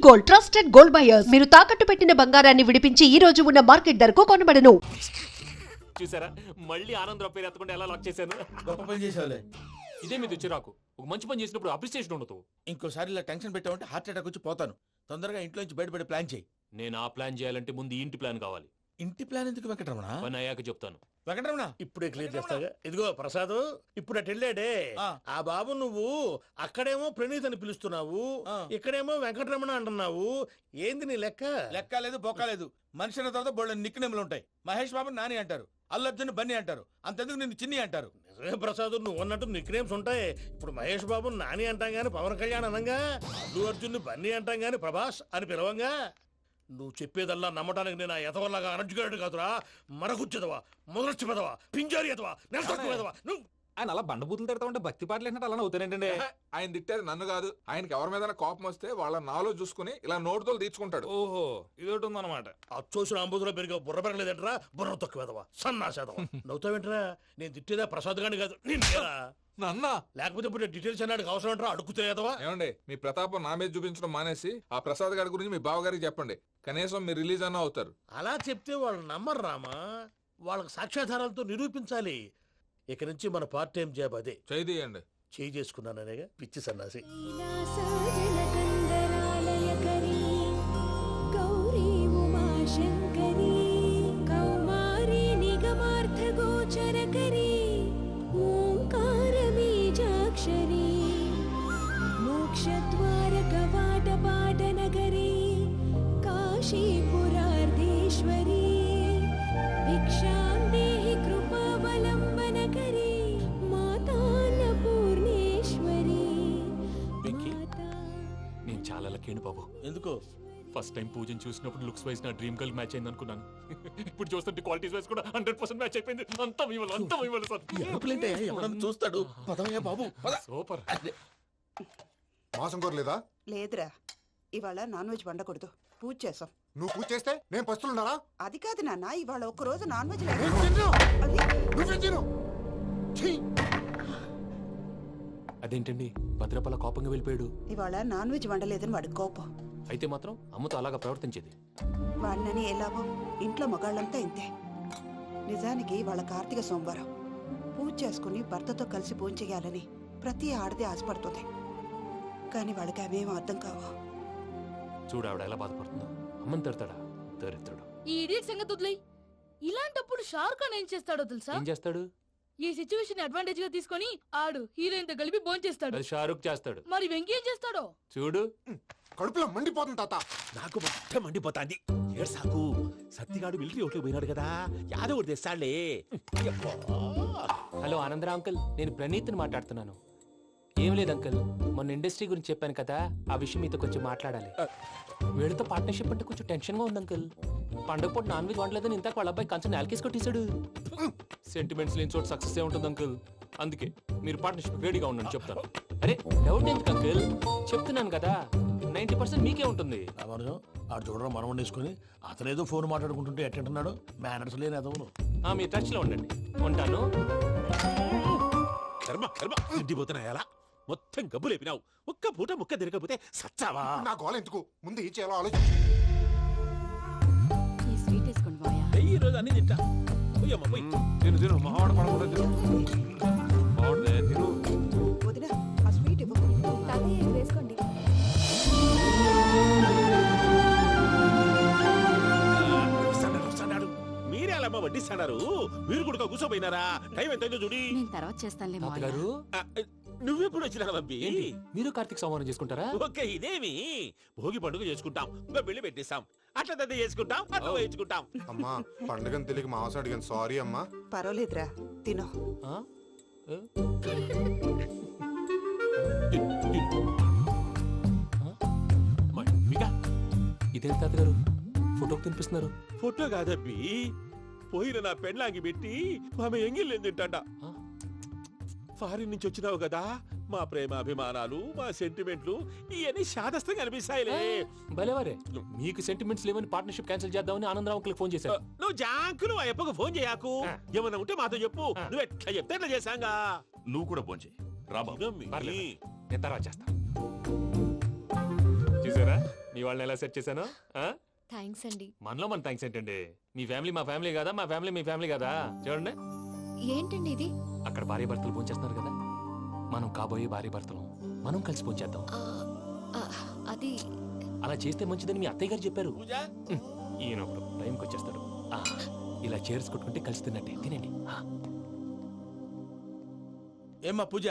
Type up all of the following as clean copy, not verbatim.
Gold, trusted gold buyers. మీరు తాకట్టు పెట్టిన బంగారాన్ని విడిపించి ఈ రోజు ఉన్న మార్కెట్ ధరకు కొనబడను. చూసారా మళ్ళీ ఆనందరావు పేరు ఎత్తకుండా ఎలా లాక్ చేశాను. గొప్ప పని చేసావులే. ఇదే మీద చిరాకు. ఒక మంచి పని చేసినప్పుడు అప్రిసియేషన్ ఉండదు. ఇంకోసారి ఇలా టెన్షన్ పెట్టామంటే హార్ట్ అటాక్ వచ్చి పోతాను. తొందరగా ఇంట్లో నుంచి బయటపడే ప్లాన్ చేయి. నేను ఆ ప్లాన్ చేయాలంటే ముందు ఈ ఇంటి ప్లాన్ కావాలి. ఇంటి ప్లాన్ ఎందుకు వెంకటరమణ? పని అయ్యాక చెప్తాను. వెంకటరమణ ఇప్పుడే క్లియర్ చేస్తాగా. ఇదిగో ప్రసాద్, ఇప్పుడు అటు వెళ్ళాడే ఆ బాబు, నువ్వు అక్కడేమో ప్రణీత్ అని పిలుస్తున్నావు, ఇక్కడేమో వెంకటరమణ అంటున్నావు. ఏంది నీ లెక్క? లెక్క లేదు బొక్క లేదు. మనిషి అన్న తర్వాత బోళ్ళ నిక్నెములు ఉంటాయి. మహేష్ బాబు నాని అంటారు, అల్లు అర్జున్ బన్నీ అంటారు, అంతెందుకు నిన్ను చిన్ని అంటారు. నిజమే ప్రసాద్, నువ్వు అన్నట్టు నిక్ నేమ్స్ ఉంటాయి. ఇప్పుడు మహేష్ బాబు నాని అంటాం గాని పవన్ కళ్యాణ్ అనంగా, అల్లు అర్జున్ బన్నీ అంటాం గాని ప్రభాస్ అని పిలవంగా. నువ్వు చెప్పేదల్లా నమ్మటానికి నేను ఆ ఎతవల్లాగా అనర్జుకేటెడ్ కాదురా. మరగుచ్చదవా, మొదలచ్చి పెదవా, పింజారి ఎదవా, నెలసొక్కు పెదవా. నువ్వు ఆయన అలా బండబూతులు తిడతా ఉంటే భక్తి పాటలు ఏంటంటే అలా అవుతానంటే. ఆయన తిట్టేది నన్ను కాదు. ఆయనకి ఎవరి మీద కోపం వస్తే వాళ్ళ నాలో చూసుకుని ఇలా నోటుతో తీర్చుకుంటాడు. ఓహో ఇదొకటి ఉందన్నమాట. అచ్చోసిన అంబుధులో పెరిగే బుర్ర పెరగలేదంటరా, బుర్ర తొక్కు పెదవా, సన్నాసేదవా. నవ్వుతావేంటరా? నేను తిట్టేదా ప్రసాద్ గాని కాదు, నిన్నేరా. నన్న లేకపోతే ఇప్పుడు డీటెయిల్స్ అన్నాడు అవసరం అంటారా? అడుగుతాయేదవా. ఏమండి, మీ ప్రతాపం నా మీద చూపించడం మానేసి ఆ ప్రసాద్ గారి గురించి మీ బావగారికి చెప్పండి. కనీసం మీరు రిలీజ్ అన్న అవుతారు. అలా చెప్తే వాళ్ళు నమ్మరు రామా. వాళ్ళకి సాక్ష్యాధారాలతో నిరూపించాలి. ఇక నుంచి మన పార్ట్ టైం జాబ్ అదే. చేయండి. చేయి చేసుకున్నాననేగా పిచ్చి సన్నాసి. చాలా లక్కీ బాబు. ఎందుకు? ఫస్ట్ టైం పూజను చూసినప్పుడు లుక్స్ వైజ్ నా డ్రీమ్ గర్ల్ మ్యాచ్ అయింది అనుకున్నాను. ఇప్పుడు చూస్తుంటే క్వాలిటీస్ వైజ్ కూడా 100% మ్యాచ్ అయిపోయింది. అంతా ఇవ్వాలి సార్. ఎవడన్నా చూస్తాడు. పదవయ్యా బాబు. సూపర్. మాసం కోరలేదా? లేదురా, ఇవాళ నాన్ వెజ్ వండకూడదు. పూజ చేసాం. నువ్వు పూజ చేస్తే నేను పస్తులున్నారా? అది కాదు నాన్న, ఇవాళ ఒక్కరోజు నాన్ వెజ్ అదేంటండి భద్రపల కోపంగా వెళ్ళిపోయాడు? ఇవాళ నాన్ వెజ్ వండలేదని వాడి కోపం. అయితే మాత్రం అమ్మతో అలాగా ప్రవర్తించేది. వాడినని ఎలాగో ఇంట్లో మగాళ్ళంతా ఇంతే. నిజానికి వాళ్ళ కార్తీక సోమవారం పూజ చేసుకుని భర్తతో కలిసి పూజ చేయాలని ప్రతి ఆడది ఆశపడుతుంది. కానీ వాళ్ళకి అవేం అర్థం కావు. చూడు ఆవిడ ఎలా బాధపడుతుందో. అమ్మని తిడతాడా దరిద్రుడు. ఈ ఇడియట్ సంగతి వదిలేయ్. ఇలాంటప్పుడు షారుఖ్ ఖాన్ ఏం చేస్తాడో తెలుసా? ఏం చేస్తాడు? ఈ సిచ్యువేషన్ అడ్వాంటేజ్ గా తీసుకొని ఆడు హీరోయిన్ తో కలిపి బోన్ చేస్తాడు. అది షారుఖ్ చేస్తాడు. మరి వెంకీ ఏం చేస్తాడో చూడు. కడుపులో మండిపోతుంది తాత. నాకు మొత్తం మండిపోతాంది. ఏడు సాకు, సత్తిగాడు మిలిటరీ ఓట్లు పోయినాడు కదా, యాదవ్ తెస్తాడులే. హలో ఆనందరా అంకుల్, నేను ప్రణీత్ని మాట్లాడుతున్నాను. ఏం లేదు అంకుల్, మొన్న ఇండస్ట్రీ గురించి చెప్పాను కదా, ఆ విషయం మీతో కొంచెం మాట్లాడాలి. వీళ్ళతో పార్ట్నర్షిప్ అంటే కొంచెం టెన్షన్ గా ఉంది అంకుల్. పండుగ పూట నాన్ వెజ్ వండలేదని ఇంతకు వాళ్ళ అబ్బాయి కంచెం నేలకేసి కొట్టేశాడు. సెంటిమెంట్స్ లేని చోట సక్సెస్ ఏ ఉంటుంది అంకుల్. అందుకే మీరు పార్ట్నర్షిప్ వేడిగా ఉండండి చెప్తాను. అరే డౌట్ ఎందుకు అంకుల్, చెప్తున్నాను కదా 90% మీకే ఉంటుంది. ఆడు చూడడం మనం వండేసుకుని అతనేదో ఫోన్ మాట్లాడుకుంటుంటే ఎట్టంటున్నాడు. మేనర్స్ లేని అదవును. మీ టచ్ లో ఉండండి. ఉంటాను. తిండిపోతున్నాయా? మొత్తం గబ్బు లేపినావు. ఒక్క పూట ముక్క తిరగకపోతే సచ్చావా? నా గోల ఎందుకు, ముందు ఏం చేయాలో ఆలోచించు. ఈ రోజు అన్ని తింటా. తిను మావాడు పడకుండా తిను. వదినా, ఆ స్వీట్ ఇవ్వు. వేసుకోండి. మీరే అలా వడ్డిస్తాడారు. మీరు కూడా కూర్చోపోయినారా? టైం ఎంతైందో చూడి. తర్వాత చేస్తానులే తాతగారు. నువ్వెప్పుడు వచ్చినా బంపి? మీరు కార్తీక్ సంహారం చేసుకుంటారా? ఓకే, ఇదేమి భోగి పండుగ చేసుకుంటాం, ఇంకా పెళ్లి పెట్టేస్తాం, అట్లా దద్ద చేసుకుంటాం, అట్లా వేయించుకుంటాం. అమ్మా పండుగని తెలియక మాసం అడిగాను, సారీ అమ్మా. పర్వాలేదురా, తినో. ఇదేంటి తాతగారు ఫోటోకి తినిపిస్తున్నారు? ఫోటో కాదబ్బి, పోయిన నా పెళ్ళాంగి పెట్టి ఆమె ఎంగిల్లేం తింటాడ. ఫారిన్ నుంచి వచ్చినావు కదా, మా ప్రేమ అభిమానాలు, మా సెంటిమెంట్లు ఇవన్నీ శాదస్తంగా అనిపిస్తాయిలే. భలేవారే, మీకు సెంటిమెంట్స్ లేవని పార్ట్నర్షిప్ క్యాన్సిల్ చేద్దామని ఆనందరావు అంకుల్ ఫోన్ చేశారు. నువ్వు జాంకులు ఆ ఎప్పకు ఫోన్ చేయకు. ఏమన్నా ఉంటే మాతో చెప్పు. నువ్వు ఎట్లా చెప్తే ఎట్లా చేశాంగా. నువ్వు కూడా ఫోన్ చేయి. రాబా నేను తర్వాత చేస్తా. చూసారా, మీ వాళ్ళని ఎలా సెట్ చేశాను థ్యాంక్స్ అండి. మనలో మన థ్యాంక్స్ ఏంటండి? మీ ఫ్యామిలీ మా ఫ్యామిలీ కదా, మా ఫ్యామిలీ మీ ఫ్యామిలీ కదా. చూడండి, ఏంటండి ఇది? అక్కడ భార్య భర్తలు పోంచేస్తున్నారు కదా, మనం కాబోయే భార్య భర్తలు మనం కలిసి పోంచేద్దాం. ఆ, అది అలా చేస్తే మంచిదని మీ అత్తయ్య గారు చెప్పారు. పూజ ఈయన ఒకడు టైంకి వచ్చేస్తాడు. ఇలా చేర్స్ కొట్టుకుంటే కలిసి తిన్నట్టే. తినండి. ఏమ్మా పూజ,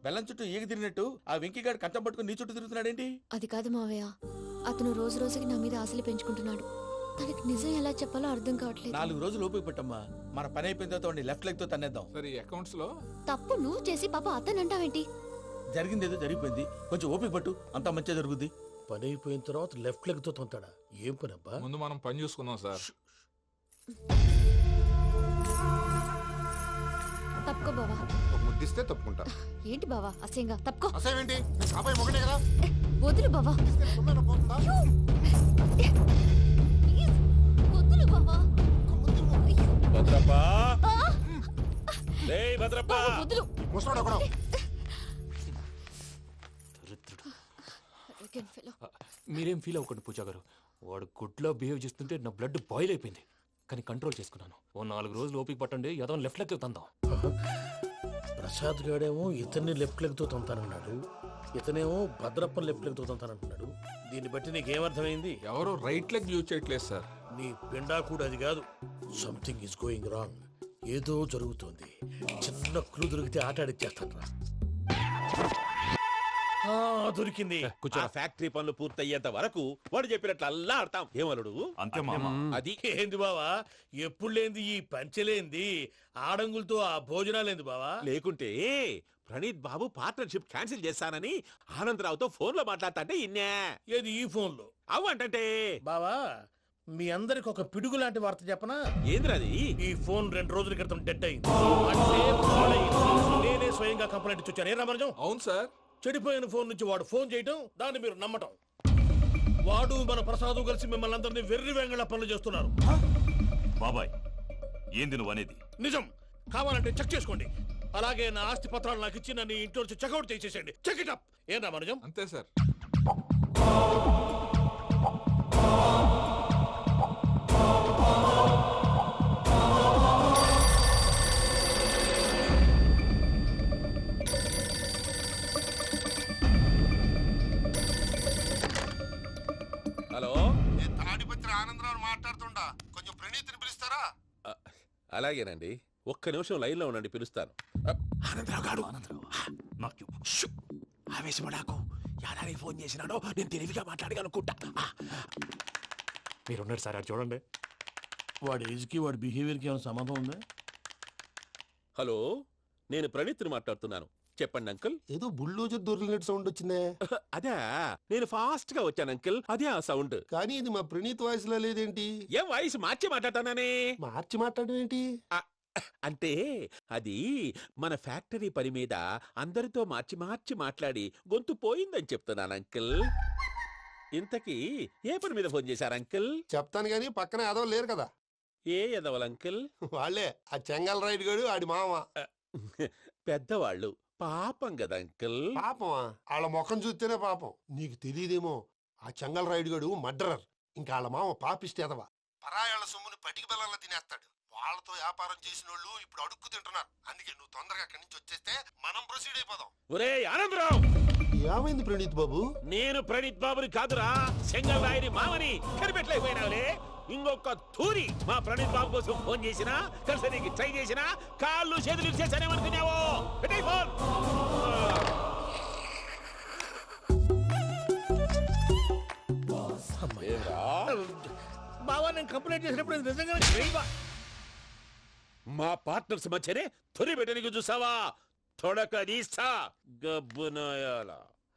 బెల్లం చుట్టూ ఈగ తిరిగినట్టు ఆ వెంకీగాడు కంచం పట్టుకుని నీ చుట్టూ తిరుగుతున్నాడేంటి? అది కాదు మావయ్య, అతను రోజు రోజుకి నా మీద ఆశలు పెంచుకుంటున్నాడు. తనకి నిజం ఎలా చెప్పాలో అర్థం కావట్లేదు. 4 రోజులు ఓపిక పట్టమ్మా, మన పని అయిపోయిన తర్వాత లెఫ్ట్ లెగ్ తో తన్నేద్దాం. సరే ఈ అకౌంట్స్ లో తప్పు నువ్వు చేసి పాప అతను అంటావేంటి? జరిగింది ఏదో జరిగిపోయింది, కొంచెం ఓపిక పట్టు, అంతా మంచిగా జరుగుద్ది. పని అయిపోయిన తర్వాత లెఫ్ట్ లెగ్ తో తొంతాడా? ఏం పని అబ్బా? ముందు మనం పని చూసుకుందాం సార్. తప్పుకో బావా. ఒక ముద్దిస్తే తప్పుకుంటా. ఏంటి బావా అసహ్యంగా? తప్పుకో. అసేమేంటి, నీ కాబోయే మొగనే కదా. వదులు బావా. ఇస్తే సొమ్మేనా పోతుందా? ప్లీజ్, వదులు బావా. భద్రప్ప, ఆ! రేయ్ భద్రప్ప, బావా, వదులు. ముసలోడు ఒకడు. Arrogant fellow. మీరేం ఫీల్ అవ్వకండి పూజా గారు. వాడు గుడ్లో బిహేవ్ చేస్తుంటే నా బ్లడ్ బాయిల్ అయిపోయింది, కానీ కంట్రోల్ చేసుకున్నాను. ఓ 4 రోజులు ఓపిక పట్టండి, ఏదో లెఫ్ట్ లెక్క తందాం. ప్రసాద్ గాడేమో ఇతన్ని లెఫ్ట్ లెగ్ తో తొంతానన్నాడు, ఇతనేమో భద్రప్ప లెఫ్ట్ లెగ్ తో తొంతానంటున్నాడు. దీన్ని బట్టి నీకేమర్థమైంది? ఎవరు రైట్ లెగ్ యూజ్ చేయట్లేదు సార్. నీ పిండా కూడా అది కాదు. Something is going wrong. ఏదో జరుగుతోంది. చిన్న క్లూ దొరికితే ఆట ఆడిచ్చేస్తాను రా. దొరికింది. ఆ ఫ్యాక్టరీ పనులు పూర్తయ్యేంత వరకు వాడు చెప్పినట్లు అల్లా ఆడతాం. ఏమలుడు అంతే మామ. అది ఏంది బావా, ఎప్పుడు లేంది ఈ పంచలేంది, ఆడంగులతో ఆ భోజనాలేంది బావా? లేకుంటే ప్రణీత్ బాబు పార్ట్నర్షిప్ క్యాన్సిల్ చేస్తానని ఆనందరావుతో ఫోన్ లో మాట్లాడతాంటే ఇన్నే. ఏది ఈ ఫోన్ లో? అవ్వంటే బావా, మీ అందరికి ఒక పిడుగు లాంటి వార్త చెప్పనా? ఏంద్రది? ఈ ఫోన్ 2 రోజుల క్రితం డెడ్ అయింది. అంటే పాడైంది. నేనే స్వయంగా కంప్లైంట్ ఇచ్చి వచ్చాను. ఏ రామరాజం? అవును సార్. చెడిపోయిన ఫోన్ నుంచి వాడు ఫోన్ చేయటం, దాన్ని మీరు నమ్మటం. వాడు మన ప్రసాదు కలిసి మిమ్మల్ని అందరినీ వెర్రి వెంగళ పనులు చేస్తున్నారు. బాబాయ్, ఏంది నువ్వు అనేది? నిజం. కావాలంటే చెక్ చేసుకోండి. అలాగే నా ఆస్తి పత్రాలు నాకు ఇచ్చి నన్ను ఇంట్లో నుంచి చెక్అౌట్ చేసేసండి. Check it up. ఏం రామరాజం? అంతే సార్. హలో, నేను తాడిపత్రి ఆనందరావు మాట్లాడుతుండా, కొంచెం ప్రణీతిని పిలుస్తారా? అలాగేనండి, ఒక్క నిమిషం లైన్ లో ఉండండి, పిలుస్తాను. ఆనందరావు గాడు. నాకు ఆవేశపడాకు. యాదానికి ఫోన్ చేసినాడో నేను తెలివిగా మాట్లాడగలనుకుంటా. మీరున్నారు సార్, అది చూడండి. వాడి ఏజ్ కి వాడి బిహేవియర్ కి ఏమైనా సంబంధం ఉందా? హలో, నేను ప్రణీత్ని మాట్లాడుతున్నాను. చెప్పండి అంకుల్. ఏదో బుల్డోజర్ దొరికినట్టు సౌండ్ వచ్చిందే. అదే, నేను ఫాస్ట్ గా వచ్చాను అంకుల్, అదే ఆ సౌండ్. కానీ ఇది మా ప్రణీత్ వాయిస్ లో లేదేంటి? ఏం వాయిస్ మార్చి మాట్లాడతాననే? మార్చి మాట్లాడడం ఏంటి? అంటే అది మన ఫ్యాక్టరీ పని మీద అందరితో మార్చి మార్చి మాట్లాడి గొంతు పోయిందని చెప్తున్నాను అంకుల్. ఇంతకీ ఏ పని మీద ఫోన్ చేశారు అంకుల్? చెప్తాను గానీ పక్కన ఏదో లేరు కదా. ఏ ఎదవలు అంకుల్? వాళ్ళే ఆ చెంగల్ రైడ్ గడు ఆడి మామ. పెద్దవాళ్ళు, పాపం కదా అంకుల్. పాపమా? వాళ్ళ ముఖం చూస్తేనే పాపం. నీకు తెలియదేమో, ఆ చెంగల్ రైడ్ గడు మర్డరర్. ఇంకా వాళ్ళ మామ పాపిస్తేదవా. పరాయాళ్ళ సొమ్ముని పటికి బెల్లంలో తినేస్తాడు. వాళ్ళతో వ్యాపారం చేసిన వాళ్ళు ఇప్పుడు అడుక్కు తింటున్నారు. అందుకే నువ్వు తొందరగా అక్కడి నుంచి వచ్చేస్తే మనం ప్రొసీడ్ అయిపోదాం. ఒరే ఆనందరావు, ఏమైంది ప్రణీత్ బాబు? నేను ప్రణీత్ బాబుని కాదురా, సెంగల్ రాయని మామని. కనిపెట్టలేకపోయినావులే. ఇంకొక తూరి మా ప్రణీత్ బాబు కోసం ఫోన్ చేసినా, కలిసి ట్రై చేసినా కాళ్ళు చేతులు చేశానేమనుకున్నావో. పెట్టేయ్ ఫోన్. బావా, నేను కంప్లైంట్ చేసినప్పుడు ఇది నిజంగానే చేయవా? మా పార్ట్నర్స్ మధ్యనే తొలి పెట్టడానికి చూసావా? తొడక నీస్తా గబ్బునాయాల.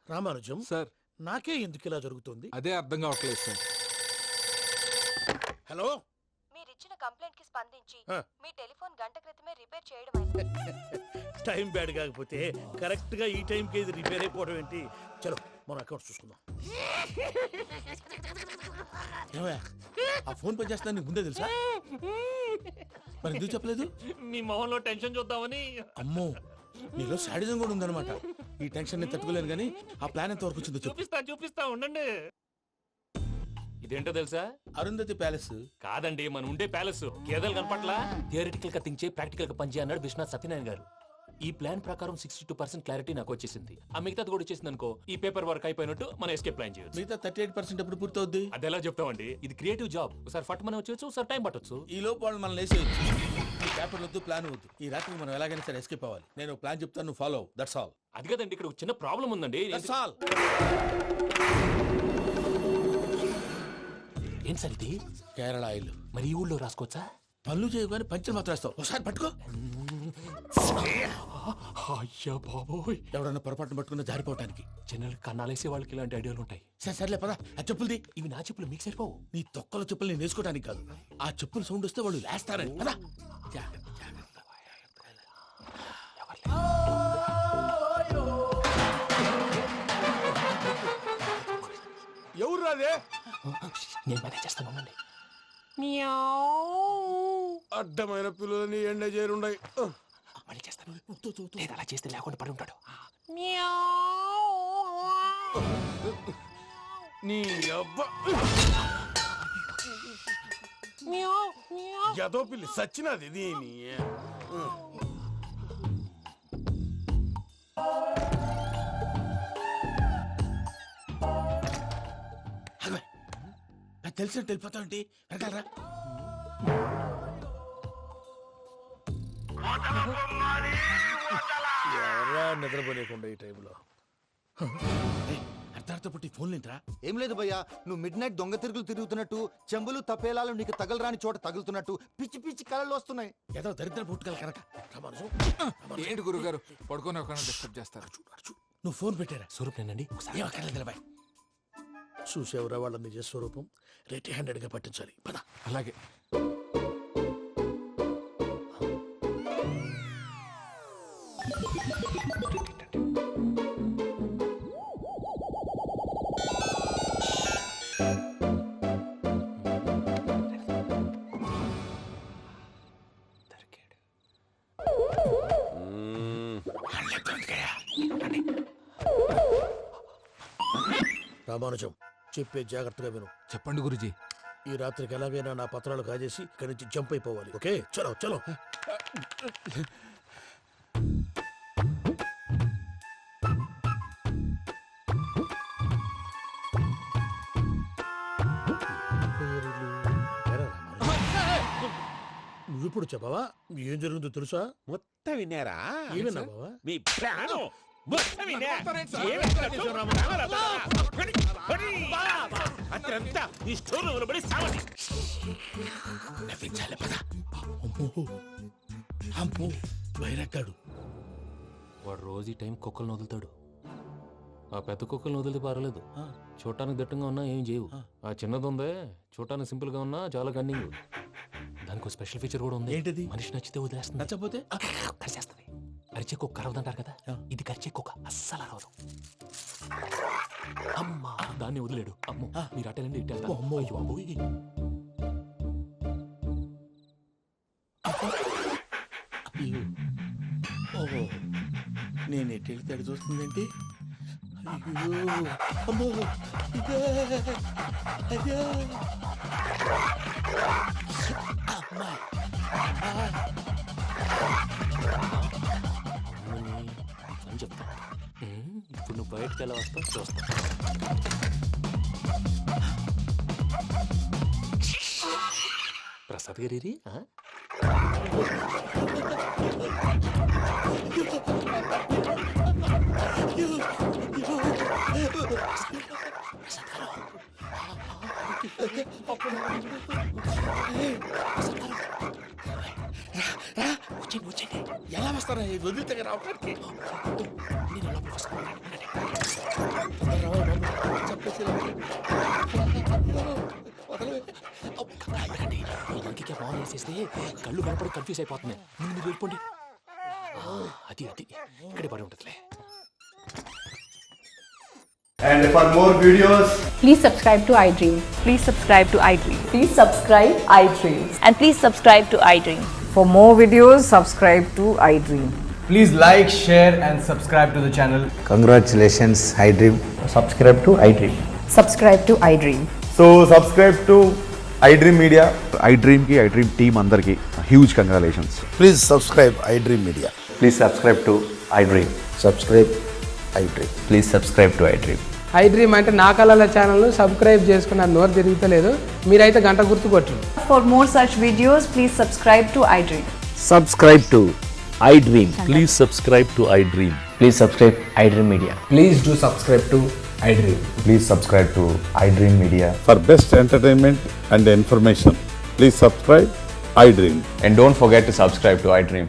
రామానుజం సార్, నాకే ఎందుకు ఇలా జరుగుతుంది? అదే అర్థం కావట్లేదు సార్. హలో, మీరిచ్చిన కంప్లైంట్ కి స్పందించి ఆ. మీ టెలిఫోన్ గంట క్రితమే రిపేర్ చేయడం. టైం బ్యాడ్ కాకపోతే కరెక్ట్ గా ఈ టైం కి ఇది రిపేర్ అయిపోవడం ఏంటి? చలో మన అకౌంట్ చూసుకుందాం. ఏమయ్య, ఆ ఫోన్ పని చేస్తున్నా నీకు ముందే తెలుసా? మరి ఎందుకు చెప్పలేదు? మీ మొహంలో టెన్షన్ చూద్దామని. అమ్మో, నీలో శాడిజం కూడా ఉందన్నమాట. ఈ టెన్షన్ ని తట్టుకోలేను కానీ ఆ ప్లాన్ ఎంత వరకు వచ్చిందో చెప్పు. చూపిస్తా ఉండండి. ఇదేంటో తెలుసా? అరుంధతి ప్యాలెస్ కాదండి, మన ఉండే ప్యాలెస్. గేదెలు కనపట్లా? థియరిటికల్ గా థింక్ చేయి, ప్రాక్టికల్ గా పనిచేయి అన్నాడు విశ్వనాథ్ సత్యనారాయణ గారు. ఈ ప్లాన్ ప్రకారం 62% క్లారిటీ నాకు వచ్చేసింది. ఆ మిగతాది కూడా వచ్చేసింది అనుకో, ఈ పేపర్ వర్క్ అయిపోయినట్టు మనం ఎస్కేప్ ప్లాన్ చేయొచ్చు. మిగతా 38% ఎప్పుడు పూర్తవుద్ది? అది ఎలా చెప్తామండి? ఇది క్రియేటివ్ జాబ్. ఒకసారి ఫట్ మనం వచ్చేచ్చు, ఒకసారి టైం పట్టొచ్చు. ఈ లోపు వాళ్ళు మనం లేసేయచ్చు. ఈ పేపర్ వద్దు, ప్లాన్ వద్దు. ఈ రాత్రి మనం ఎలాగైనా సరే ఎస్కేప్ అవ్వాలి. నేను ప్లాన్ చెప్తాను, నువ్వు ఫాలో. That's all. అది కదండి, ఇక్కడ ఒక చిన్న ప్రాబ్లం ఉందండి. That's all. ఏం సార్ ఇది? కేరళ ఆయిల్. మరి ఈ ఊళ్ళో రాసుకోవచ్చా? పళ్ళు చేయగానే పంచర్ మాత్రం వేస్తావు. ఒకసారి పట్టుకో. అయ్యా బాబోయ్, ఎవడన్నా పొరపాటున పట్టుకున్న జారిపోవటానికి. జనరల్ కన్నాలేసే వాళ్ళకి ఇలాంటి ఐడియాలు ఉంటాయి. సర్లే పదా, ఆ చెప్పులది. ఇవి నా చెప్పులు, మీకు సరిపోవు. నీ తొక్కల చెప్పులు నేను వేసుకోవడానికి కాదు, ఆ చెప్పులు సౌండ్ వస్తే వాళ్ళు లేస్తారని. పదా. ఎవరు రాదే? నేను మేనేజ్ చేస్తాను. అడ్డమైన పిల్లలని ఎండ చేరుండయి. మళ్ళీ చేస్తాను. లేదు, అలా చేస్తే లేకుండా పడి ఉంటాడు. నీ అబ్బా ఎదో పిల్లి సచ్చినది దీని. తెలిసినట్టు వెళ్ళిపోతావంటి. వెనకాలరా. ఎవరా నిద్రపోలేకుండా ఈ టైంలో? అర్ధార్థ పుట్టి ఫోన్ లేంట్రా. ఏం లేదు భయ్యా, నువ్వు మిడ్ నైట్ దొంగ తిరుగులు తిరుగుతున్నట్టు, చెంబులు తపేలాలు నీకు తగలరాని చోట తగులుతున్నట్టు పిచ్చి పిచ్చి కళలు వస్తున్నాయి. ఏదో దరిద్ర పుట్టుకల కనుక. ఏంటి గురుగారు పడుకొని ఒక డిస్టర్బ్ చేస్తారు? నువ్వు ఫోన్ పెట్టారా? స్వరూపేనండి. ఏమక్కర్లేదు. చూసేవరా వాళ్ళ నిజ స్వరూపం. రెట్టి హ్యాండెడ్ గా పట్టించాలి. పద. అలాగే. రామానుజం, చెప్పే జాగ్రత్తగా విను. చెప్పండి గురుజీ. ఈ రాత్రికి ఎలాగైనా నా పత్రాలు కాజేసి ఇక్కడి నుంచి జంప్ అయిపోవాలి. ఓకే, చలో చలో. నువ్వు ఇప్పుడు చెప్పవా ఏం జరుగుతుందో తెలుసా? మొత్తం విన్నారా? ఏమన్నా బావా? మీ ప్లాను మొత్తం విన్నా. అత్రంతా ఈ స్టోర్ రూమ్ లో పడి సావండి. నవ్వించాలి. పద. అమ్మో, వైరక్కాడు. వాడు రోజు ఈ టైం కుక్కలను వదులుతాడు. ఆ పెద్ద కుక్కలను వదిలితే పర్లేదు, చూడటానికి దట్టంగా ఉన్నా ఏం చేయవు. ఆ చిన్నది ఉందే, చూడటానికి సింపుల్ గా ఉన్నా చాలా కన్నింగ్. దానికి స్పెషల్ ఫీచర్ కూడా ఉంది. ఏంటిది? మనిషి నచ్చితే వదిలేస్తుంది, నచ్చపోతే కరిచేస్తుంది. అరిచే కుక్క అరవదంటారు కదా, ఇది కరిచే కుక్క అస్సలు అరవదు. అమ్మా, దాన్ని వదిలేడు. అమ్మో, మీరు అటెండి ఇట్టే. అమ్మో. అయ్యో అబ్బోయ్. ఓహో, నేను ఎటు వెళ్తాడు చూస్తుందేంటి? అయ్యో, అమ్మో, ఇదే, అదే. అమ్మా, అని చెప్తా. ఇప్పుడు నువ్వు బయటకు ఎలా వస్తావు చూస్తా. ప్రసాద్ గారి వచ్చేయండి. ఎలా వస్తారా? వదిలితే రావడానికి. ఇంకే బాగా వేసేస్తే కళ్ళు కనపడి కన్ఫ్యూజ్ అయిపోతున్నాయి. ముందు మీరు వెళ్ళిపోండి. అది అది ఇక్కడే పడి ఉంటుందిలే. And for more videos, please subscribe to iDream. Please subscribe to iDream. Please subscribe iDream. And please subscribe to iDream. For more videos, subscribe to iDream. please like, share and subscribe to the channel. Congratulations, iDream. Subscribe to iDream. Subscribe to iDream. So subscribe to iDream Media. iDream team అందరికి huge congratulations. Please subscribe iDream Media. Please subscribe to iDream. Subscribe iDream. Please subscribe to iDream. iDream అంటే నా కళల ఛానల్ను subscribe చేసుకున్న నోరు తిరుగుతలేదు, మీరైతే గంట గుర్తు కొట్టండి. For more such videos, please subscribe to iDream. Subscribe to iDream. Please subscribe to iDream. Please subscribe iDream Media. Please do subscribe to iDream. Please subscribe to iDream Media. For best entertainment and information, please subscribe iDream. And don't forget to subscribe to iDream.